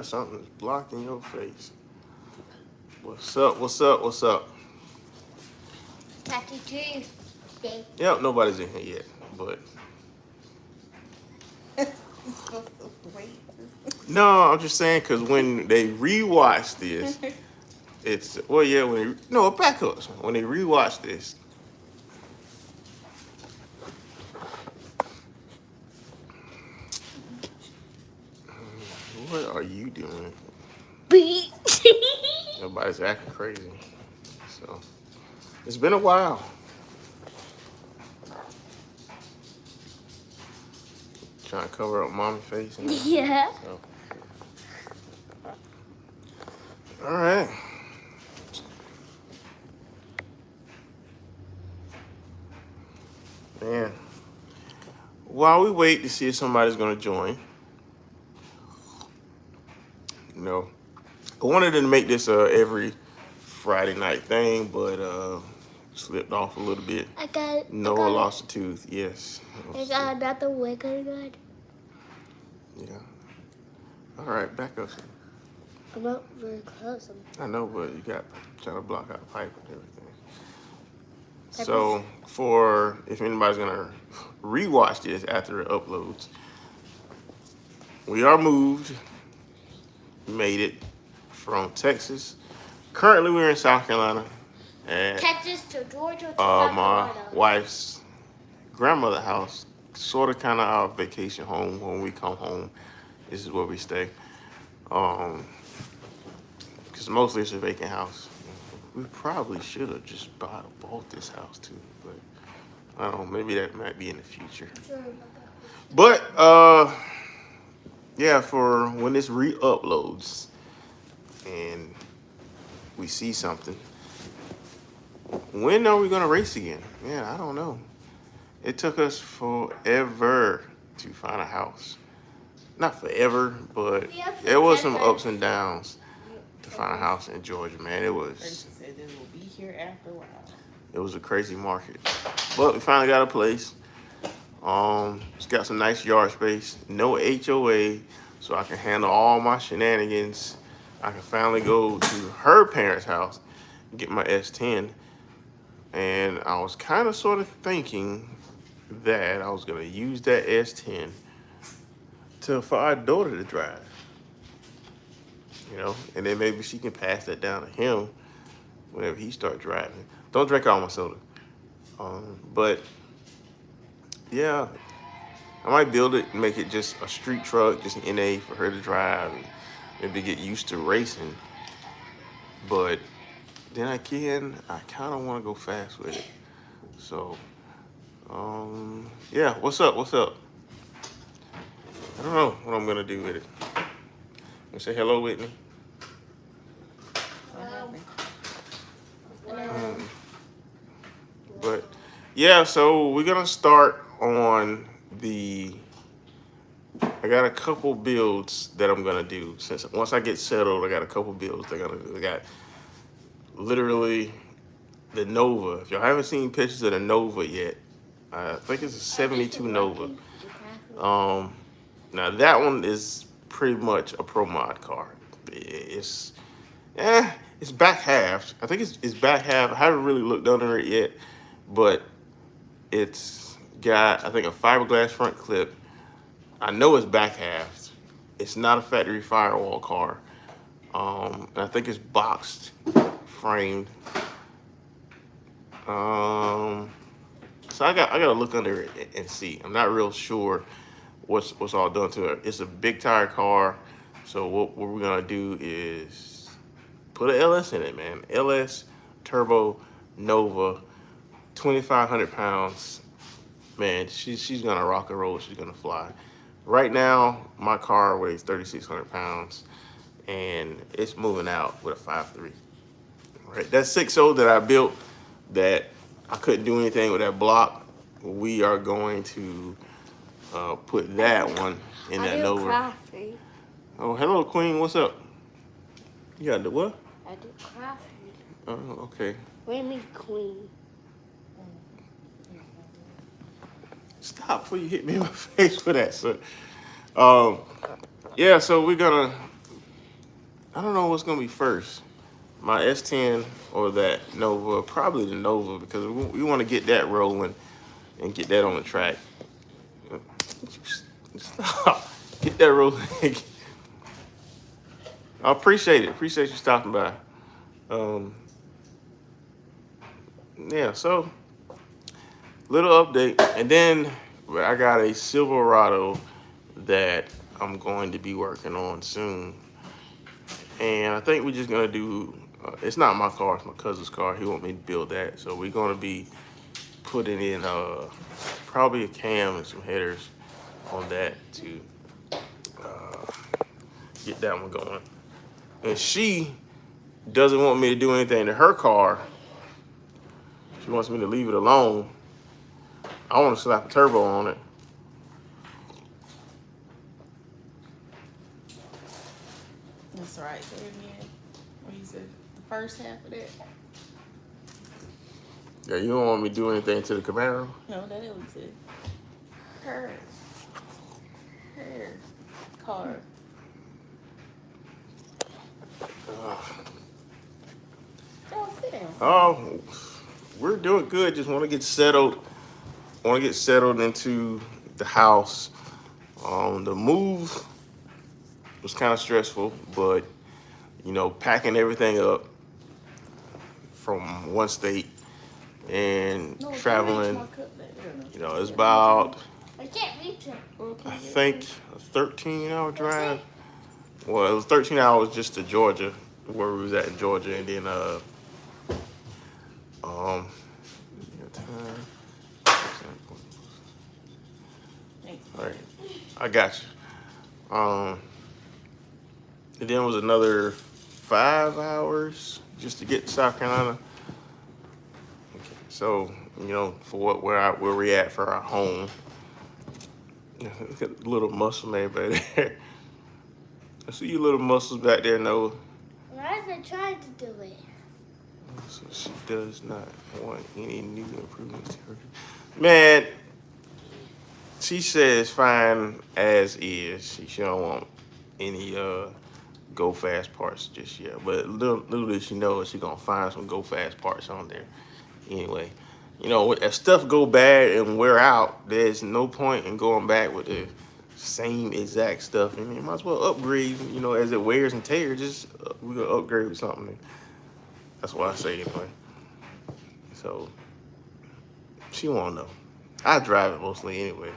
Yeah, something's blocking your face. What's up? What's up? What's up? 32. Yep, nobody's in here yet. But Wait. no, I'm just saying because when they rewatch this, it's well, yeah. When they, no, back up. When they rewatch this, what are you doing? Beat. Everybody's acting crazy. So it's been a while. Trying to cover up mommy face and everything. Yeah. So, all right. Man. While we wait to see if somebody's gonna join, you know, I wanted to make this every Friday night thing, but slipped off a little bit. Noah lost a tooth. Yes. I got another wiggle gun. Yeah. All right, back up. I'm not very close. I know, but you got trying to block out pipe and everything. So for if anybody's gonna rewatch this after it uploads, we are moved. We made it from Texas. Currently, we're in South Carolina at Texas to Georgia to South my Carolina. wife's grandmother's house. Sort of, kind of our vacation home. When we come home, this is where we stay. Because mostly it's a vacant house. We probably should have just bought this house too, but I don't know. Maybe that might be in the future. But yeah, for when this re-uploads and we see something, when are we gonna race again? Man, I don't know. It took us forever to find a house. Not forever, but there was some ups and downs to find a house in Georgia, man. Person said they will be here after a while. It was a crazy market. But we finally got a place. It's got some nice yard space, no HOA, so I can handle all my shenanigans. I can finally go to her parents' house and get my S10. And I was kind of sort of thinking that I was gonna use that S10 for our daughter to drive. You know, and then maybe she can pass that down to him whenever he start driving. Don't drink all my soda. But yeah, I might build it and make it just a street truck, just an NA for her to drive and maybe get used to racing. But then I kind of want to go fast with it. So, yeah, what's up? What's up? I don't know what I'm going to do with it. Say hello, Whitney. But yeah, so we're gonna start on I got a couple builds that I'm gonna do. Since once I get settled, I got a couple builds that I got literally the Nova. If y'all haven't seen pictures of the Nova yet, I think it's a 72 Nova. Now that one is pretty much a pro mod car. It's it's back half. I think it's back half. I haven't really looked under it yet, but it's got, I think, a fiberglass front clip. I know it's back half. It's not a factory firewall car. And I think it's boxed, framed. So I gotta look under it and see. I'm not real sure what's all done to it. It's a big tire car. So what we're gonna do is put an LS in it, man. LS Turbo Nova, 2,500 pounds. Man, she's gonna rock and roll. She's gonna fly. Right now, my car weighs 3,600 pounds, and it's moving out with a 5.3. Right, that 6.0 that I built, that I couldn't do anything with that block. We are going to put that one in that Nova. Oh, hello, Queen. What's up? You got the what? I do craft. Oh, okay. What do you mean, queen? Stop before you hit me in my face with that, sir. Yeah, so we're gonna I don't know what's gonna be first. My S10 or that Nova, probably the Nova because we want to get that rolling and get that on the track. Stop. Get that rolling. I appreciate it. Appreciate you stopping by. Yeah, so little update. And then I got a Silverado that I'm going to be working on soon. And I think we're just going to do, it's not my car, it's my cousin's car. He want me to build that. So we're going to be putting in probably a cam and some headers on that to get that one going. And she doesn't want me to do anything to her car. She wants me to leave it alone. I want to slap a turbo on it. That's right. Say it again. What you said? The first half of that? Yeah, you don't want me to do anything to the Camaro? No, that ain't what you said. Her car. Oh, sit down. Oh, we're doing good. Just want to get settled. Want to get settled into the house. The move was kind of stressful, but you know, packing everything up from one state and No, traveling. don't reach my cup back there. You know, it's about I can't reach it. I think a 13-hour drive. Well, it was 13 hours just to Georgia, where we was at in Georgia, and then all right, I got you. And then it was another 5 hours just to get to South Carolina. Okay, so you know, for where we at for our home. Look at the little muscle man back there. I see you little muscles back there, Noah. I've been trying to do it. So she does not want any new improvements to her. Man, she says fine as is. She don't want any go fast parts just yet. But little does she know she gonna find some go fast parts on there. Anyway, you know, if stuff go bad and wear out, there's no point in going back with the same exact stuff. And you might as well upgrade, you know, as it wears and tears. Just we're gonna upgrade with something. That's what I say anyway. So she won't know. I drive it mostly anyway.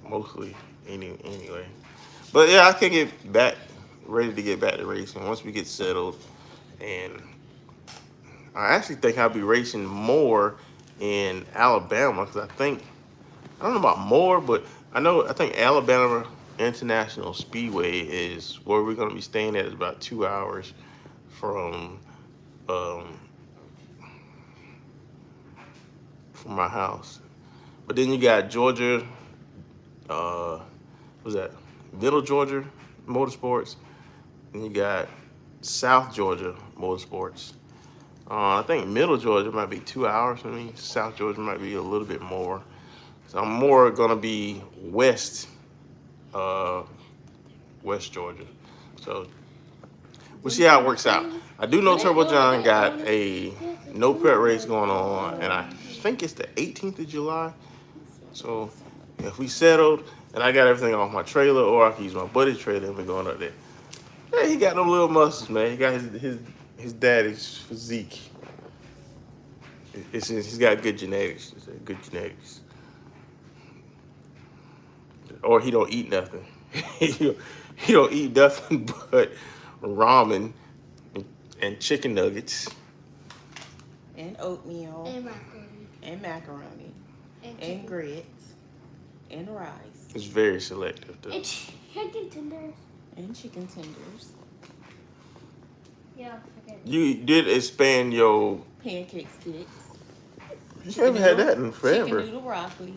Mostly anyway. But yeah, I can get back ready to get back to racing once we get settled. And I actually think I'll be racing more in Alabama because I don't know about more, but I think Alabama International Speedway is where we're gonna be staying at. Is about 2 hours from my house. But then you got Georgia, what's that? Middle Georgia Motorsports, and you got South Georgia Motorsports. I think Middle Georgia might be 2 hours for me. South Georgia might be a little bit more. So I'm more gonna be west Georgia. So we'll see how it works out. I do know Turbo John got a no prep race going on, and I think it's the 18th of July. So if we settled and I got everything off my trailer, or I can use my buddy's trailer and we're going up there. Yeah, he got them little muscles, man. He got his daddy's physique. He's got good genetics. Good genetics. Or he don't eat nothing. he don't eat nothing but ramen and chicken nuggets. And oatmeal. And macaroni. And macaroni. And And grits. And rice. It's very selective, though. And chicken tenders. And chicken tenders. Yeah, forget it. You did expand your. Pancake sticks. You haven't had that in Chicken forever. noodle broccoli.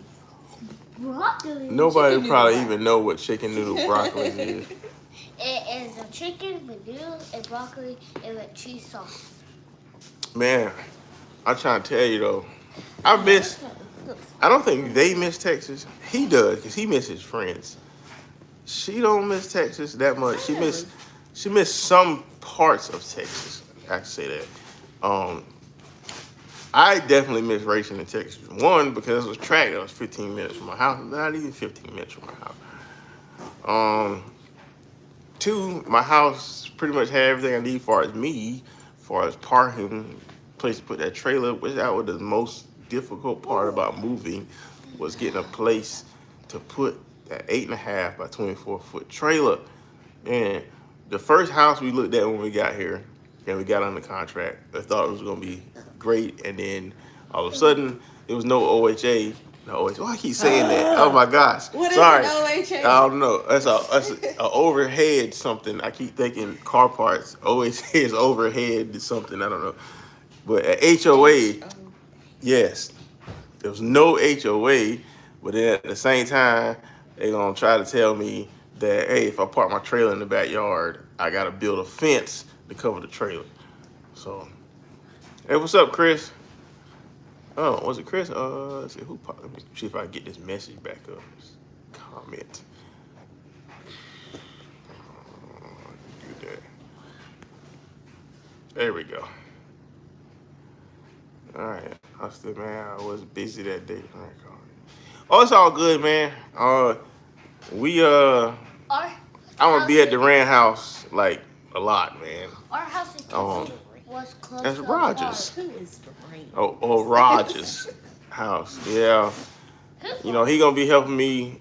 Broccoli. Nobody Chicken probably noodle even know what chicken noodle broccoli is. It is a chicken with noodles and broccoli and with cheese sauce. Man, I'm trying to tell you though, I don't think they miss Texas. He does, because he misses friends. She don't miss Texas that much. she missed some parts of Texas. I can say that. I definitely miss racing in Texas. One, because it was a track that was 15 minutes from my house. Not even 15 minutes from my house. Two, my house pretty much had everything I need as far as me, as far as parking, place to put that trailer, which that was the most difficult part about moving, was getting a place to put that 8.5 by 24-foot trailer. And the first house we looked at when we got here, and we got under contract, I thought it was gonna be great, and then all of a sudden it was no OHA. No OHA. Why I keep saying that? Oh my gosh. What is Sorry. an OHA? I don't know. That's a overhead something. I keep thinking car parts. OHA is overhead something. I don't know. But at HOA, yes, there was no HOA. But then at the same time, they're gonna try to tell me that, hey, if I park my trailer in the backyard, I gotta build a fence to cover the trailer. So, hey, what's up, Chris? Oh, was it Chris? Let's see who. Let me see if I can get this message back up. This comment. Do that. There we go. All right. I still, man, I was busy that day. Oh, it's all good, man. I'm gonna be at the Rand house like a lot, man. Our house is was close That's to Rogers. Who is Kareem? Oh, Rogers' house. Yeah. You know, he gonna be helping me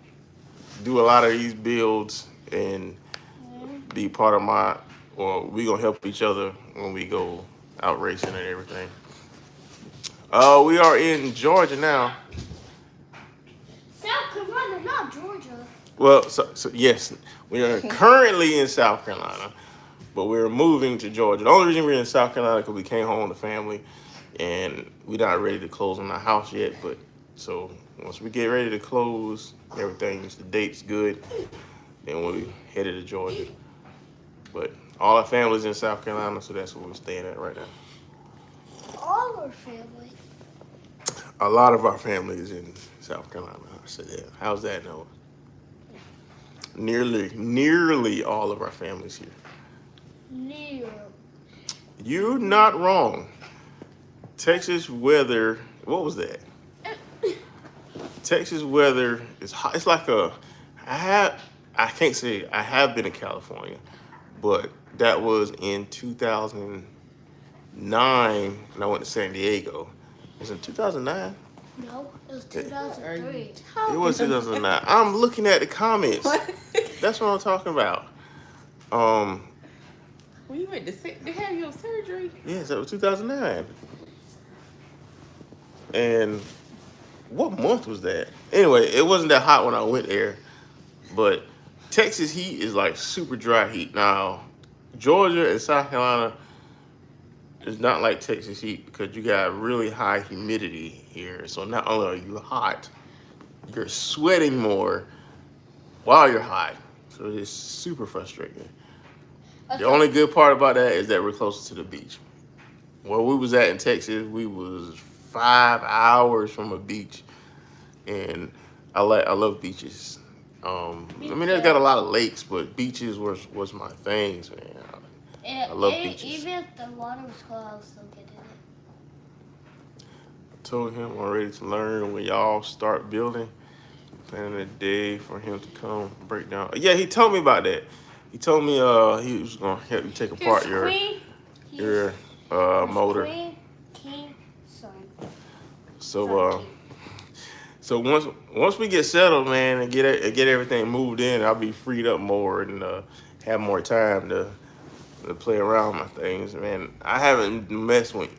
do a lot of these builds and be part of we gonna help each other when we go out racing and everything. We are in Georgia now. South Carolina, not Georgia. Well, so yes, we are currently in South Carolina, but we're moving to Georgia. The only reason we're in South Carolina because we came home with the family, and we're not ready to close on our house yet. But so once we get ready to close, everything's the date's good, then we headed to Georgia. But all our family's in South Carolina, so that's where we're staying at right now. All our family. A lot of our family is in South Carolina. I said, yeah. How's that, Noah? Nearly all of our families here. Near. You're not wrong. Texas weather, what was that? Texas weather is hot. It's like I can't say I have been in California, but that was in 2009 when I went to San Diego. Was it 2009? No, it was 2003. It was 2009. I'm looking at the comments. That's what I'm talking about. When you went to have your surgery? Yes, that was 2009. And what month was that? Anyway, it wasn't that hot when I went there, but Texas heat is like super dry heat. Now, Georgia and South Carolina is not like Texas heat because you got really high humidity here. So not only are you hot, you're sweating more while you're hot. So it's super frustrating. The only good part about that is that we're closer to the beach. Where we was at in Texas, we was 5 hours from a beach, and I love beaches. I mean, there's got a lot of lakes, but beaches was my things, man. I love beaches. Even if the water was cold, I was still getting it. I told him I'm ready to learn when y'all start building. Planning a day for him to come break down. Yeah, he told me about that. He told me he was gonna help you take apart your motor. Queen, king, son. So once we get settled, man, and get everything moved in, I'll be freed up more and have more time to play around with my things. Man, I haven't messed with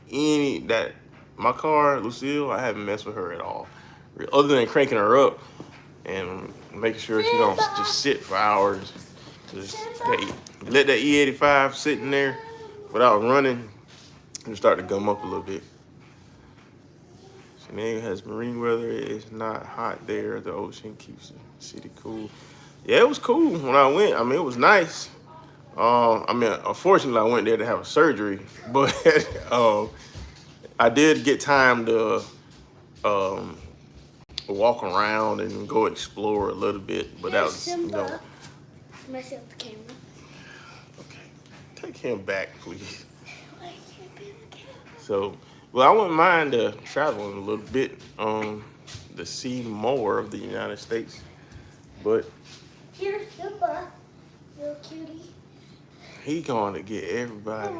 my car, Lucille. I haven't messed with her at all, other than cranking her up and making sure she don't just sit for hours. Just let that E85 sit in there without running and start to gum up a little bit. San Diego has marine weather. It's not hot there. The ocean keeps the city cool. Yeah, it was cool when I went. I mean, it was nice. Unfortunately, I went there to have a surgery, but I did get time to walk around and go explore a little bit. But that was, Simba. Messing up the camera. Okay. Kim back, please. So, well, I wouldn't mind traveling a little bit to see more of the United States, but Here's Simba, little cutie. he going to get everybody.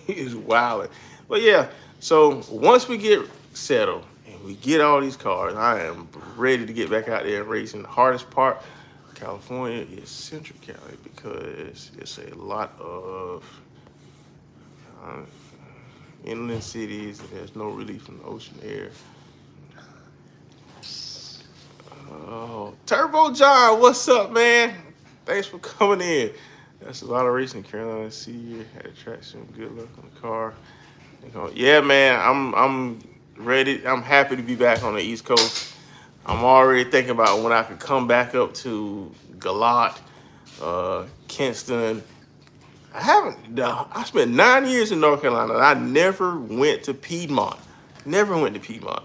He is wilding. But yeah, so once we get settled and we get all these cars, I am ready to get back out there and racing. The hardest part, California, is Central Cali because it's a lot of inland cities. There's no relief from the ocean air. Oh, Turbo John, what's up, man? Thanks for coming in. That's a lot of racing. Carolina, see you had traction. Good luck on the car. Yeah, man, I'm ready. I'm happy to be back on the East Coast. I'm already thinking about when I could come back up to Galat, Kinston. I spent 9 years in North Carolina. And I never went to Piedmont. Never went to Piedmont.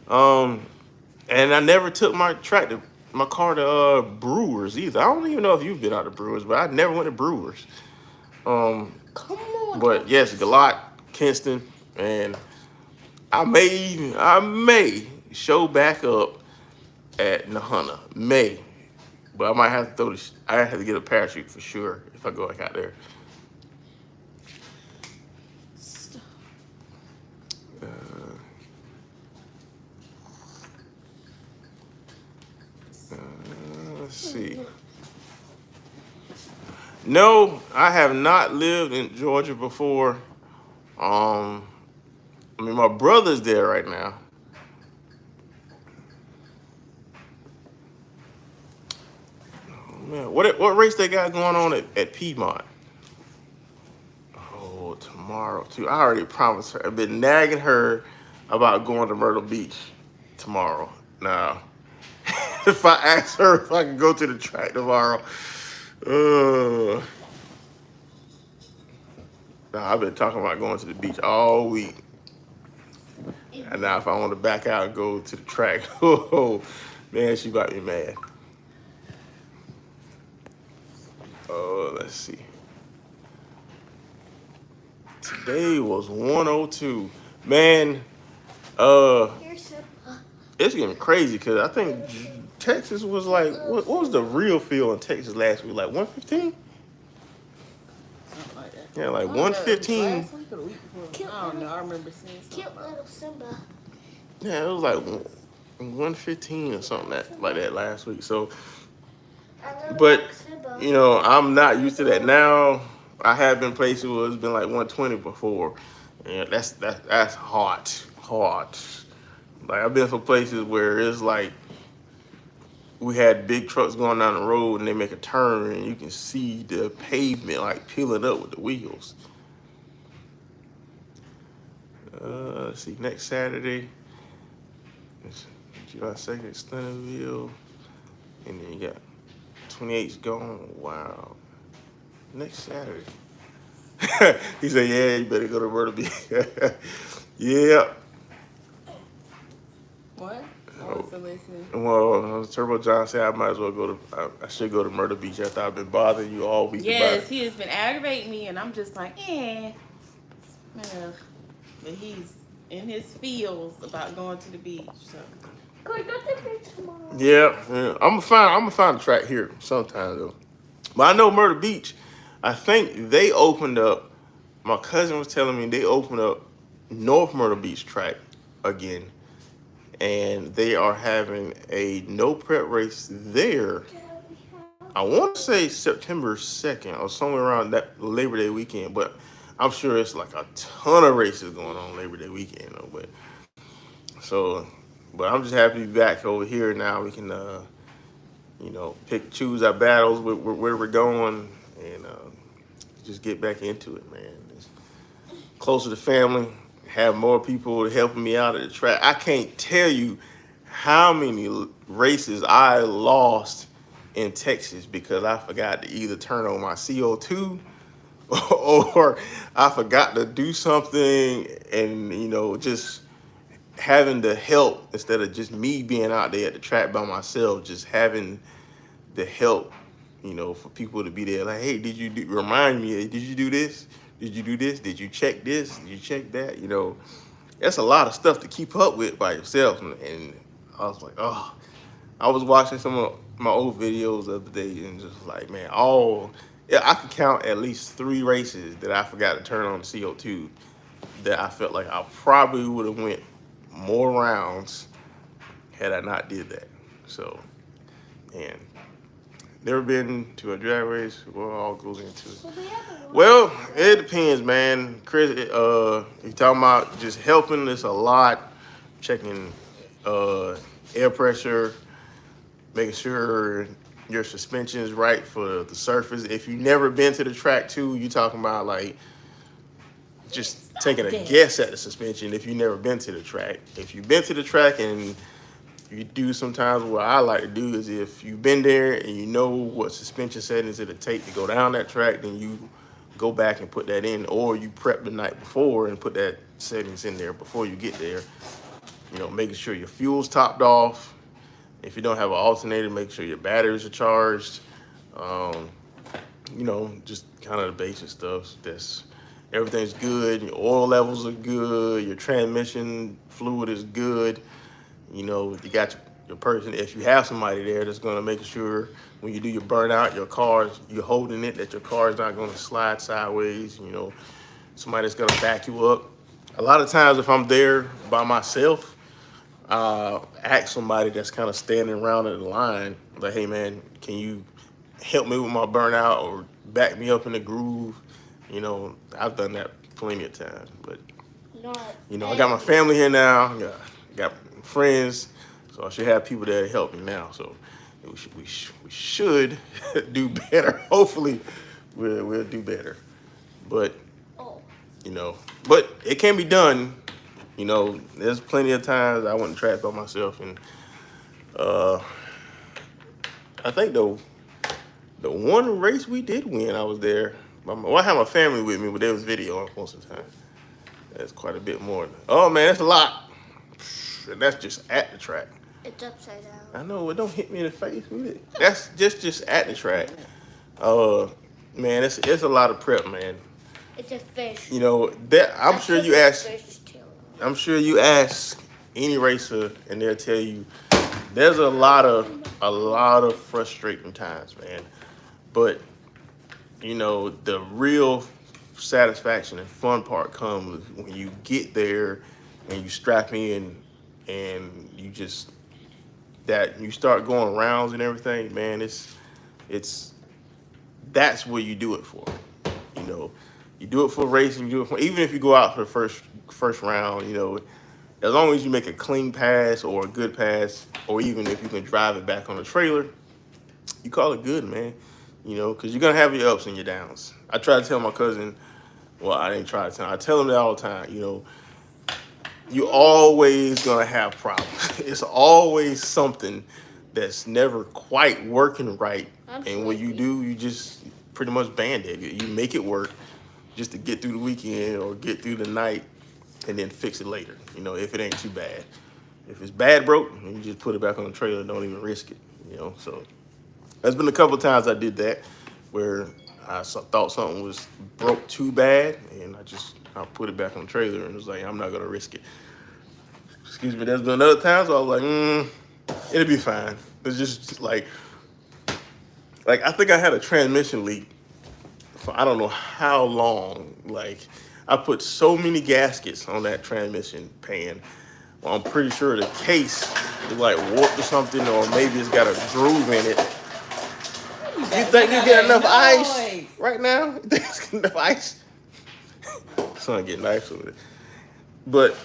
And I never took my car to Brewers either. I don't even know if you've been out to Brewers, but I never went to Brewers. Come on. But yes, Galat, Kinston, and I may show back up at Nahana. May. But I might have to I have to get a parachute for sure if I go back out there. Let's see. No, I have not lived in Georgia before. I mean, my brother's there right now. Oh, man, what race they got going on at Piedmont? Oh, tomorrow too. I already promised her. I've been nagging her about going to Myrtle Beach tomorrow. Now, if I ask her if I can go to the track tomorrow, I've been talking about going to the beach all week. And now if I want to back out and go to the track, oh, man, she about to be mad. Oh, let's see. Today was 102. Man, Here's Simba. it's getting crazy because I think Texas was like, what was the real feel in Texas last week? Like 115? Something like that. Yeah, like I don't know, 115. Last week or the week before? I don't know. I remember seeing something. Cute little Simba. Yeah, it was like 115 or something like that last week. So, but Simba. you know, I'm not used to that now. I have been places where it's been like 120 before, and that's hot. Like I've been some places where it's like we had big trucks going down the road and they make a turn and you can see the pavement like peeling up with the wheels. Let's see, next Saturday, it's July 2nd, Stunnerville, and then you got 28's gone. Wow. Next Saturday. He said, yeah, you better go to Myrtle Beach. Yeah. What? I wasn't listening. Well, Turbo John said I might as well I should go to Myrtle Beach after I've been bothering you all week about Yes, it. he has been aggravating me, and I'm just like, Ugh. But he's in his feels about going to the beach. So Go to the beach tomorrow. Yeah. I'm gonna find a track here sometime though. But I know Myrtle Beach, I think they opened up, my cousin was telling me they opened up North Myrtle Beach track again. And they are having a no prep race there. I want to say September 2nd or somewhere around that Labor Day weekend, but I'm sure it's like a ton of races going on Labor Day weekend though. But I'm just happy to be back over here now. We can choose our battles where we're going and just get back into it, man. It's closer to family, have more people helping me out at the track. I can't tell you how many races I lost in Texas because I forgot to either turn on my CO2 or I forgot to do something, and just having the help instead of just me being out there at the track by myself, just having the help, you know, for people to be there like, hey, remind me, did you do this? Did you do this? Did you check this? Did you check that? You know, that's a lot of stuff to keep up with by yourself. And I was like, oh, I was watching some of my old videos the other day and just like, man, yeah, I could count at least 3 races that I forgot to turn on the CO2 that I felt like I probably would have went more rounds had I not did that. So, and never been to a drag race. What all goes into it? Well, it depends, man. Chris, you talking about just helping us a lot, checking air pressure, making sure your suspension is right for the surface. If you've never been to the track too, you talking about like just taking a guess at the suspension if you've never been to the track. If you've been to the track and you do sometimes what I like to do is if you've been there and you know what suspension settings it'll take to go down that track, then you go back and put that in, or you prep the night before and put that settings in there before you get there. You know, making sure your fuel's topped off. If you don't have an alternator, make sure your batteries are charged. You know, just kind of the basic stuff. Everything's good. Your oil levels are good. Your transmission fluid is good. You know, you got your person. If you have somebody there that's going to make sure when you do your burnout, you're holding it, that your car is not going to slide sideways. You know, somebody that's going to back you up. A lot of times, if I'm there by myself, ask somebody that's kind of standing around in the line, like, hey man, can you help me with my burnout or back me up in the groove? You know, I've done that plenty of times, but you know, I got my family here now, got friends, so I should have people there to help me now. So we should do better. Hopefully we'll do better, but you know, but it can be done. You know, there's plenty of times I went to track by myself, and I think the one race we did win, I was there. Well, I had my family with me, but there was video most of the time. That's quite a bit more. Oh man, that's a lot. And that's just at the track. It's upside down. I know, it don't hit me in the face with it. That's just at the track. Man, it's a lot of prep, man. It's a fish. You know, I'm sure you ask any racer and they'll tell you there's a lot of frustrating times, man. But you know, the real satisfaction and fun part comes when you get there and you strap in and you start going rounds and everything, man. That's what you do it for. You know, you do it for racing. You do it for, even if you go out for the first round. You know, as long as you make a clean pass or a good pass, or even if you can drive it back on the trailer, you call it good, man. You know, because you're gonna have your ups and your downs. I try to tell my cousin. Well, I didn't try to tell him. I tell him that all the time. You know, you always gonna have problems. It's always something that's never quite working right. And when you do, you just pretty much band-aid it. You make it work just to get through the weekend or get through the night and then fix it later, you know, if it ain't too bad. If it's bad broke, you just put it back on the trailer, don't even risk it, you know. So there's been a couple of times I did that where I thought something was broke too bad and I put it back on the trailer and was like, I'm not gonna risk it. Excuse me, there's been other times where I was like, it'll be fine. It's just like I think I had a transmission leak for I don't know how long. Like, I put so many gaskets on that transmission pan. Well, I'm pretty sure the case is like warped or something, or maybe it's got a groove in it. You think you get enough ice right now? You think it's enough ice? Son, get nice with it. But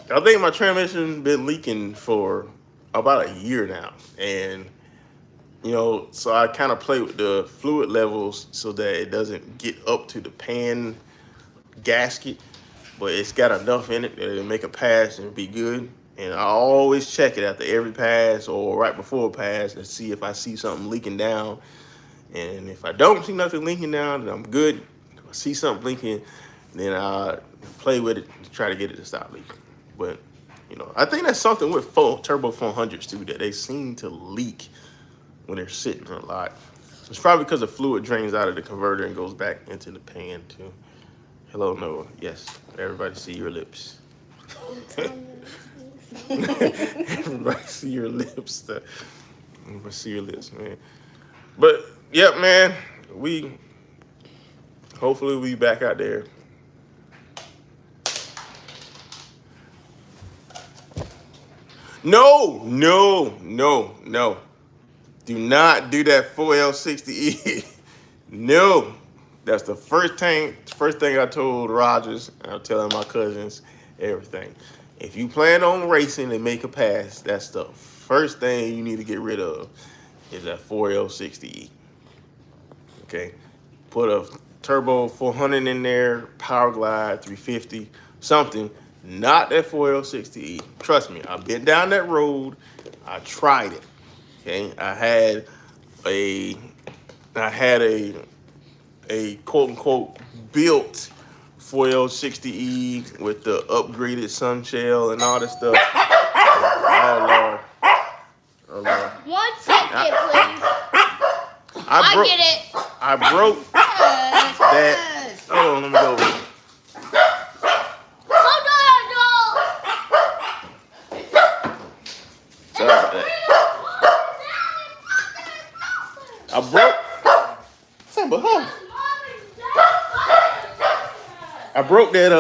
I think my transmission been leaking for about a year now, and you know, so I kind of play with the fluid levels so that it doesn't get up to the pan gasket, but it's got enough in it that it'll make a pass and be good. And I always check it after every pass or right before a pass and see if I see something leaking down. And if I don't see nothing leaking down, then I'm good. If I see something leaking, then I play with it to try to get it to stop leaking. But you know, I think that's something with turbo 400s too, that they seem to leak when they're sitting a lot. It's probably because the fluid drains out of the converter and goes back into the pan too. Hello, Noah. Yes, everybody see your lips. Everybody see your lips. Everybody see your lips, man. But yep, man. Hopefully we back out there. No. Do not do that 4L60E. No. That's the first thing I told Rogers, and I'm telling my cousins, everything. If you plan on racing and make a pass, that's the first thing you need to get rid of is that 4L60E. Okay? Put a turbo 400 in there, Power Glide 350, something. Not that 4L60E. Trust me, I've been down that road. I tried it. Okay? I had a quote unquote built 4L60E with the upgraded sun shell and all this stuff. Oh Lord. Oh Lord. 1 second, please. I get it. I broke that. Hold on, let me go over here. Hold on, Sorry about that. I broke. But huh? I broke that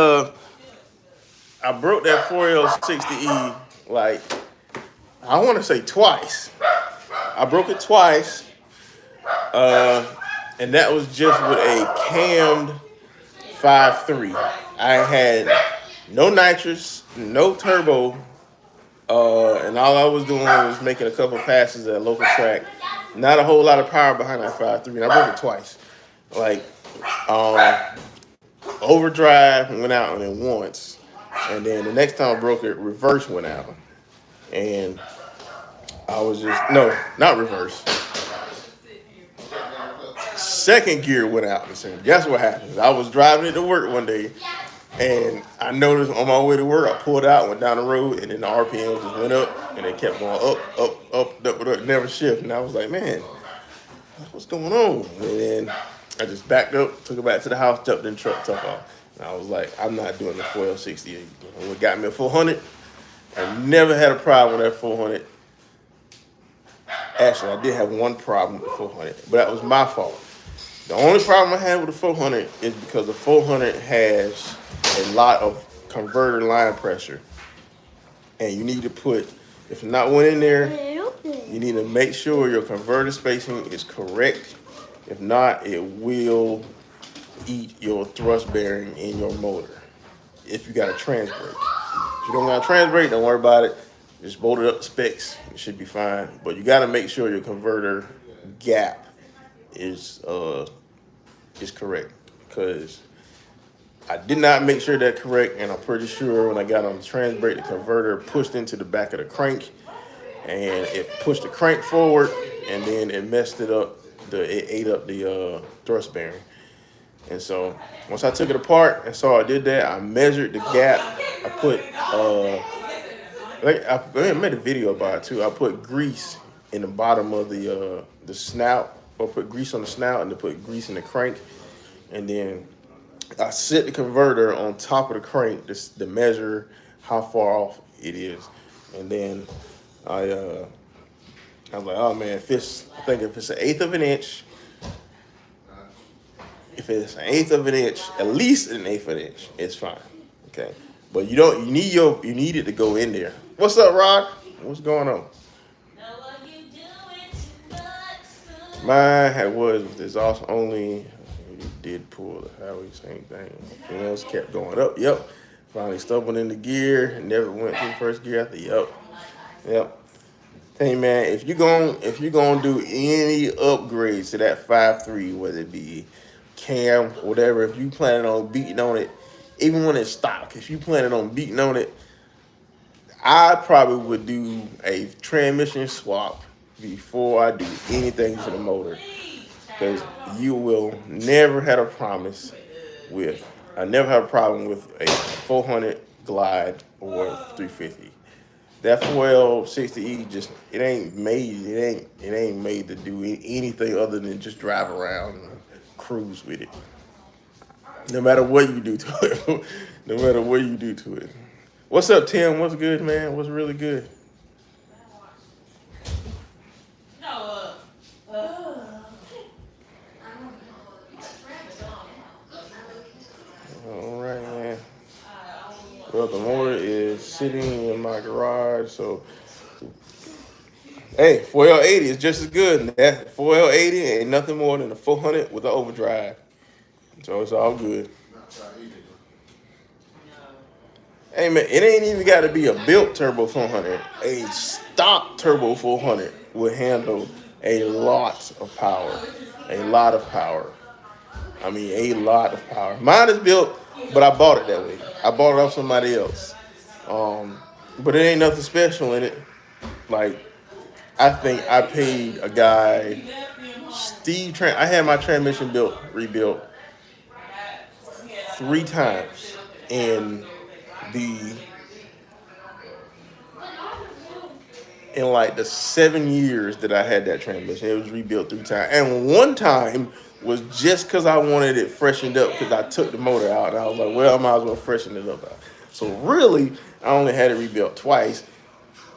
4L60E like I want to say twice. I broke it twice, and that was just with a cammed 5.3. I had no nitrous, no turbo, and all I was doing was making a couple passes at a local track. Not a whole lot of power behind that 5.3, and I broke it twice. Like, overdrive went out on it once, and then the next time I broke it, reverse went out, and I was not reverse. Second gear went out. And guess what happened? I was driving it to work one day, and I noticed on my way to work, I pulled out, went down the road, and then the RPM just went up, and it kept going up, never shift. And I was like, man, what's going on? And then I just backed up, took it back to the house, jumped in the truck, took off. And I was like, I'm not doing the 4L60. What got me a 400? I never had a problem with that 400. Actually, I did have one problem with the 400, but that was my fault. The only problem I had with the 400 is because the 400 has a lot of converter line pressure. And you need to put, if not one in there, you need to make sure your converter spacing is correct. If not, it will eat your thrust bearing in your motor if you got a trans brake. If you don't got a trans brake, don't worry about it. Just bolt it up to specs. It should be fine. But you got to make sure your converter gap is correct, because I did not make sure that correct, and I'm pretty sure when I got on the trans brake, the converter pushed into the back of the crank, and it pushed the crank forward, and then it messed it up. It ate up the thrust bearing. And so once I took it apart and saw I did that, I measured the gap. I put I made a video about it too. I put grease in the bottom of the snout, or put grease on the snout, and then put grease in the crank, and then I set the converter on top of the crank to measure how far off it is. And then I was like, oh man, if it's an 1/8 of an inch, if it's an 1/8 of an inch, at least an 1/8 of an inch, it's fine. Okay. But you need it to go in there. What's up, Rod? What's going on? Mine was exhaust only. You did pull the highway, same thing. Everything else kept going up. Yep. Finally stumbled in the gear. Never went to the first gear after. Yep. Hey man, if you're gonna do any upgrades to that 5.3, whether it be cam, whatever, if you planning on beating on it, even when it's stock, if you planning on beating on it, I probably would do a transmission swap before I do anything to the motor, because you will never have a problem with a 400 Glide or 350. That 4L60E just it ain't made to do anything other than just drive around and cruise with it. No matter what you do to it. No matter what you do to it. What's up, Tim? What's good, man? What's really good? No, All right, man. Well, the motor is sitting in my garage, so hey, 4L80 is just as good. That 4L80 ain't nothing more than a 400 with an overdrive, so it's all good. Hey man, it ain't even got to be a built turbo 400. A stock turbo 400 will handle a lot of power. A lot of power. I mean, a lot of power. Mine is built, but I bought it that way. I bought it off somebody else. But it ain't nothing special in it. Like, I think I paid a guy, I had my transmission rebuilt 3 times in the in like the 7 years that I had that transmission. It was rebuilt 3 times. And one time was just because I wanted it freshened up because I took the motor out. And I was like, well, I might as well freshen it up. So really, I only had it rebuilt twice.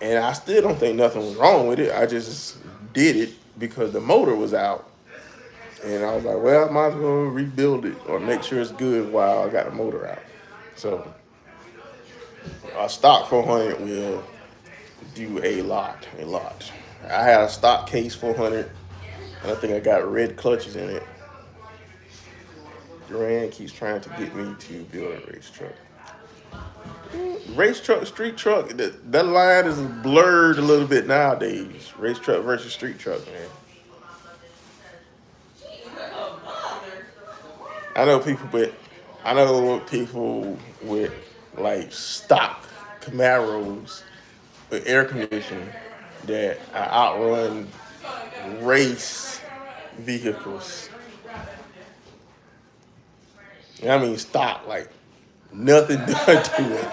And I still don't think nothing was wrong with it. I just did it because the motor was out. And I was like, well, I might as well rebuild it or make sure it's good while I got the motor out. So a stock 400 will do a lot. I had a stock case 400, and I think I got red clutches in it. Duran keeps trying to get me to build a race truck. Race truck, street truck, that line is blurred a little bit nowadays. Race truck versus street truck, man. I know people with like stock Camaros with air conditioning that outrun race vehicles. I mean stock, like nothing done to it.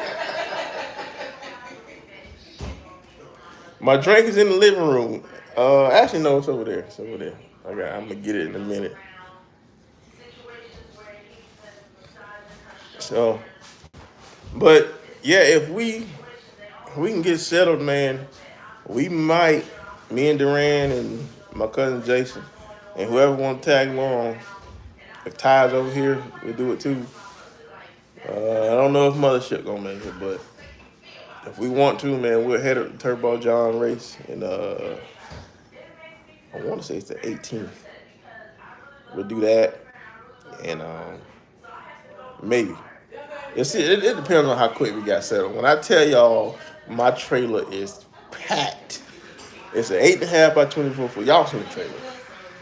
My drink is in the living room. Actually, no, it's over there. It's over there. I'm gonna get it in a minute. So, but yeah, if we can get settled, man, we might, me and Duran and my cousin Jason, and whoever want to tag along. If Ty's over here, we'll do it too. I don't know if Mothership gonna make it, but if we want to, man, we'll head up to Turbo John race, and I want to say it's the 18th. We'll do that, and maybe. It depends on how quick we got settled. When I tell y'all my trailer is packed, it's an 8.5 by 24 foot. Y'all seen the trailer.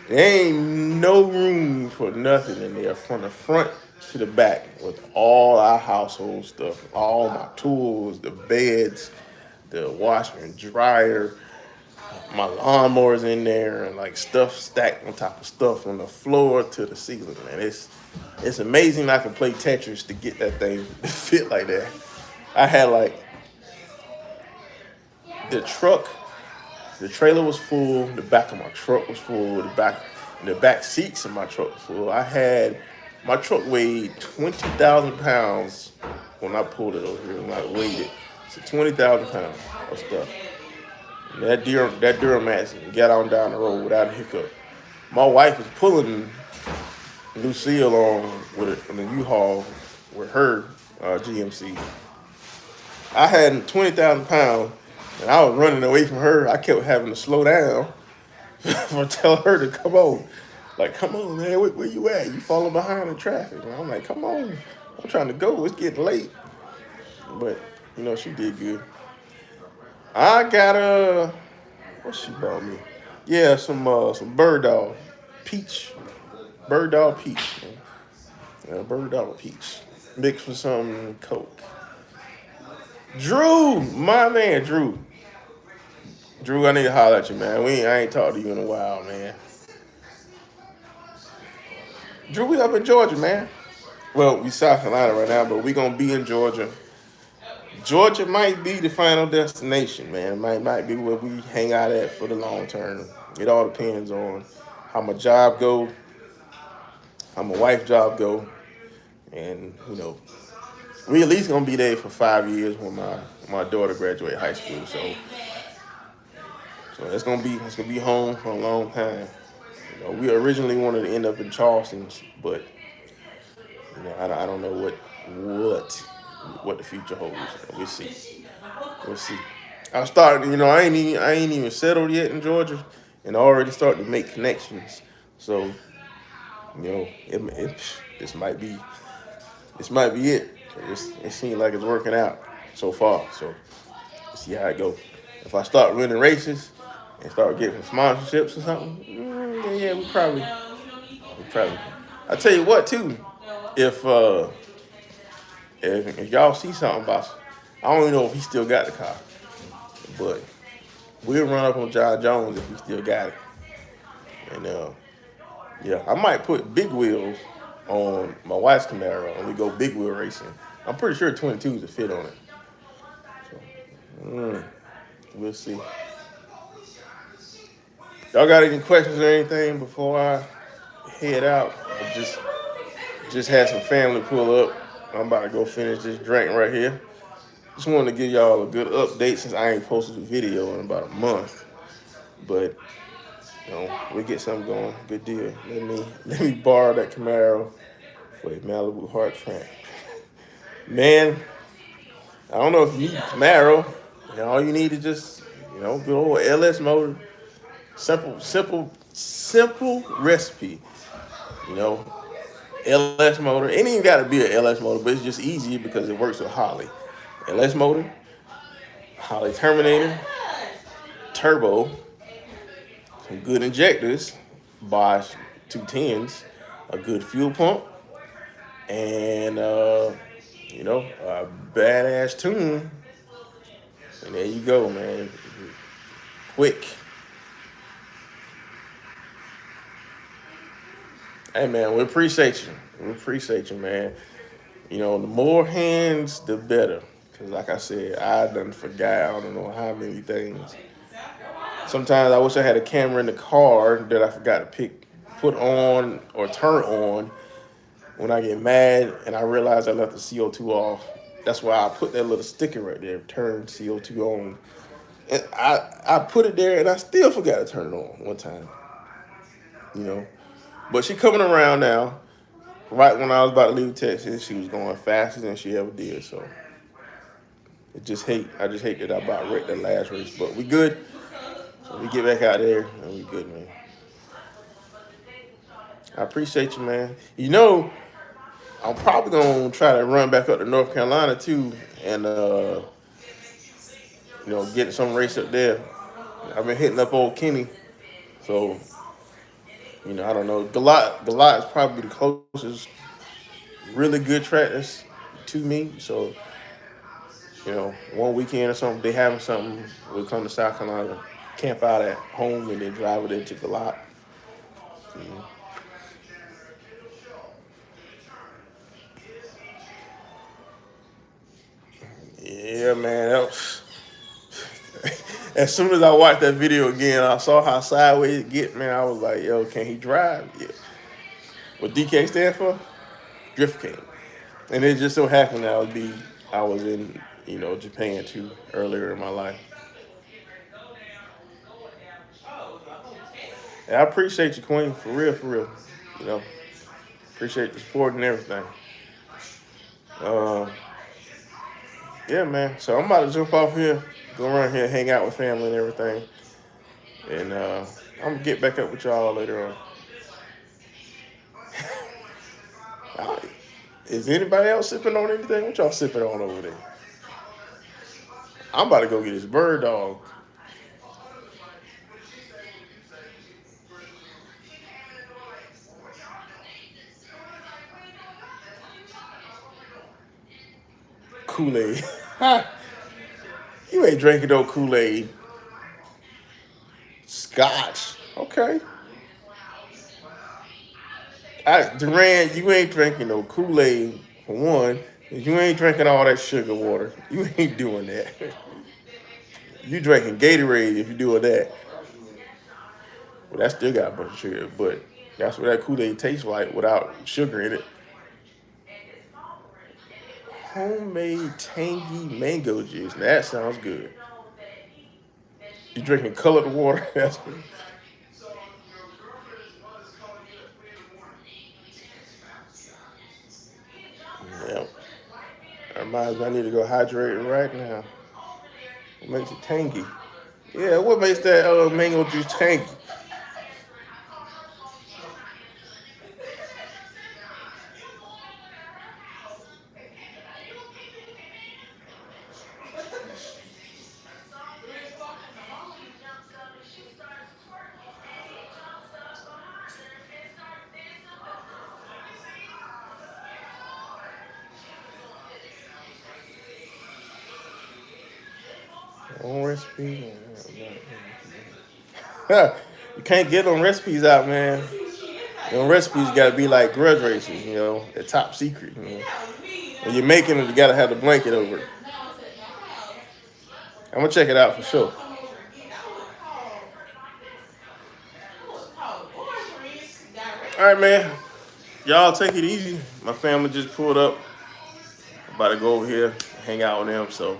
There ain't no room for nothing in there from the front to the back with all our household stuff, all my tools, the beds, the washer and dryer, my lawnmower's in there, and like stuff stacked on top of stuff from the floor to the ceiling, man. It's amazing I can play Tetris to get that thing to fit like that. I had like the trailer was full, the back of my truck was full, the back seats in my truck was full. My truck weighed 20,000 pounds when I pulled it over here, when I weighed it. So 20,000 pounds of stuff. And that Duramax got on down the road without a hiccup. My wife was pulling Lucille on with a U-Haul with her GMC. I had 20,000 pounds, and I was running away from her. I kept having to slow down for telling her to come on. Like, come on, man, where you at? You falling behind in traffic. And I'm like, come on. I'm trying to go. It's getting late. But, she did good. I got what she brought me? Yeah, some bird dog peach. Bird dog peach. Yeah, bird dog peach. Mixed with some Coke. Drew, my man, Drew. Drew, I need to holler at you, man. I ain't talked to you in a while, man. Drew, we up in Georgia, man. Well, we South Carolina right now, but we gonna be in Georgia Georgia might be the final destination, man. Might be where we hang out at for the long term. It all depends on how my job go, how my wife job go, and we at least gonna be there for 5 years when my daughter graduate high school. So it's gonna be home for a long time. We originally wanted to end up in Charleston, but I don't know what the future holds. We'll see. We'll see. I started, I ain't even settled yet in Georgia, and I already started to make connections. So, this might be it. It seems like it's working out so far. So, let's see how it goes. If I start winning races and start getting sponsorships or something, yeah, we probably. I tell you what, too, if if y'all see something about, I don't even know if he still got the car, but we'll run up on John Jones if he still got it. And yeah, I might put big wheels on my wife's Camaro and we go big wheel racing. I'm pretty sure 22s will fit on it. Mm, we'll see. Y'all got any questions or anything before I head out? I just had some family pull up. I'm about to go finish this drink right here. Just wanted to give y'all a good update since I ain't posted a video in about a month. But we get something going. Good deal. Let me borrow that Camaro for a Malibu Heart Tramp. Man, I don't know if you need a Camaro. All you need is just good old LS motor. Simple recipe. You know, LS motor. It ain't even got to be an LS motor, but it's just easier because it works with Harley. LS motor, Harley Terminator, turbo, some good injectors, Bosch 210s, a good fuel pump, and a badass tune. And there you go, man. Quick. Hey, man, we appreciate you. We appreciate you, man. The more hands, the better. Because like I said, I done forgot I don't know how many things. Sometimes I wish I had a camera in the car that I forgot to put on or turn on when I get mad and I realize I left the CO2 off. That's why I put that little sticker right there, turn CO2 on. And I put it there and I still forgot to turn it on one time. But she coming around now. Right when I was about to leave Texas, she was going faster than she ever did. So I just hate that I about wrecked that last race. But we good. So we get back out there and we good, man. I appreciate you, man. I'm probably gonna try to run back up to North Carolina too, and get some race up there. I've been hitting up old Kenny, so I don't know. Galat is probably the closest really good track that's to me. So one weekend or something, they having something, we'll come to South Carolina, camp out at home, and then drive it into Galat. Yeah, man. As soon as I watched that video again, I saw how sideways it get, man. I was like, yo, can he drive? Yeah. What DK stand for? Drift King. And it just so happened that I was in, Japan too earlier in my life. And I appreciate you, Queen, for real, for real. Appreciate the support and everything. Yeah, man. So I'm about to jump off here, go around here, hang out with family and everything. And I'm gonna get back up with y'all later on. Is anybody else sipping on anything? What y'all sipping on over there? I'm about to go get this bird dog. Kool-Aid. You ain't drinking no Kool-Aid. Scotch. Okay. Duran, you ain't drinking no Kool-Aid for one. You ain't drinking all that sugar water. You ain't doing that. You drinking Gatorade if you doing that. Well, that still got a bunch of sugar, but that's what that Kool-Aid tastes like without sugar in it. Homemade tangy mango juice. Now that sounds good. You drinking colored water? That's good. Yeah. That reminds me, I need to go hydrate right now. What makes it tangy? Yeah, what makes that mango juice tangy? On recipe. You can't get them recipes out, man. Them recipes got to be like grudge races, they're top secret. When you're making it, you got to have the blanket over it. I'm going to check it out for sure. All right, man. Y'all take it easy. My family just pulled up. I'm about to go over here, hang out with them. So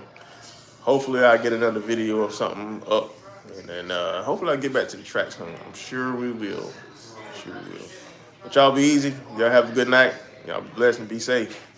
hopefully I get another video or something up. And then hopefully I get back to the tracks. I'm sure we will. Sure we will. But y'all be easy. Y'all have a good night. Y'all be blessed and be safe.